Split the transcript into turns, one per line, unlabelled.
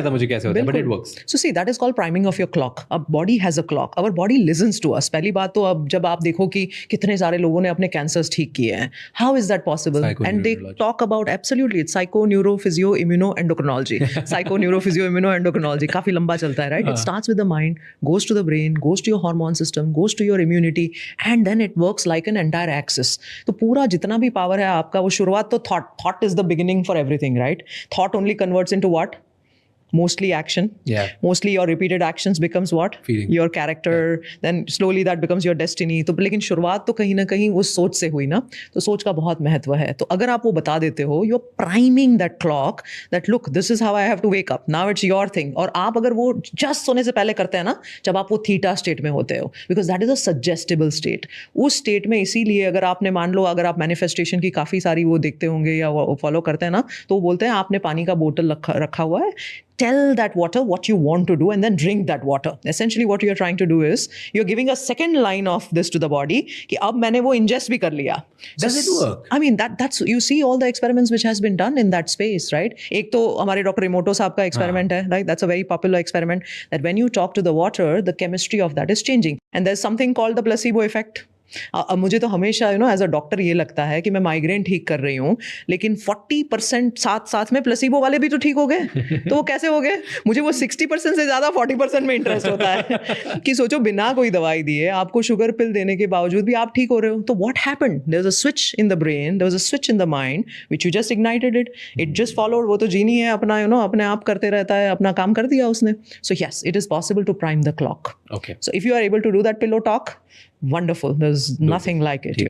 था मुझे कैसे होता है, बट इट
बिल्कुल।
Works.
So see, that is called priming of your clock. अब body has a clock. Our body listens to us. पहली बात तो अब जब आप देखो कि कितने सारे लोगों ने अपने cancers ठीक किए हैं. How is that possible? And they
Psychoneurology.
talk about absolutely it's psycho, neuro, physio, immuno, endocrinology. Psycho, neuro, physio, immuno, endocrinology. काफी लंबा चलता है, right? It starts with the mind, goes to the brain, goes to your hormone system, goes to your immunity, and then it works like an entire axis. तो पूरा जितना भी power है आपका, वो शुरुआत तो thought is the beginning for everything, right? Thought only converts into what? Mostly action.
Yeah.
Mostly your repeated actions becomes what?
Feeling.
Your character. Then slowly that becomes your destiny. तो लेकिन शुरुआत तो कहीं ना कहीं उस सोच से हुई ना, तो सोच का बहुत महत्व है. तो अगर आप वो बता देते हो, you're priming that clock that look, this is how I have to wake up. Now it's your thing. और आप अगर वो just सोने से पहले करते हैं ना, जब आप वो थीटा स्टेट में होते हो, because that is a suggestible state. उस स्टेट में इसीलिए अगर आपने मान लो अगर आप मैनिफेस्टेशन की काफ़ी सारी वो देखते होंगे या फॉलो करते हैं ना, तो वो बोलते हैं आपने पानी का बोतल रखा हुआ है, tell that water what you want to do and then drink that water. Essentially what you're trying to do is you're giving a second line of this to the body कि अब मैंने वो ingest भी कर लिया.
Does it work?
I mean that's you see all the experiments which has been done in that space, right? एक तो हमारे डॉक्टर इमोटो साहब का experiment है, right? That's a very popular experiment that when you talk to the water, the chemistry of that is changing. And there's something called the placebo effect. अब मुझे तो हमेशा एज अ डॉक्टर ये लगता है कि मैं माइग्रेन ठीक कर रही हूँ, लेकिन 40% साथ में प्लेसिबो वाले भी तो ठीक हो गए, तो वो कैसे हो गए? मुझे वो 60% से ज़्यादा 40% में इंटरेस्ट होता है कि सोचो बिना कोई दवाई दिए आपको शुगर पिल देने के बावजूद भी आप ठीक हो रहे हो. तो what happened? There was a switch in the brain, there was a switch in the mind which you just ignited it just followed. वो तो जीनी है अपना अपने आप करते रहता है, अपना काम कर दिया उसने. So yes, it is possible to prime the clock.
Okay.
So if you are able to do that pillow talk, wonderful. There's nothing like it.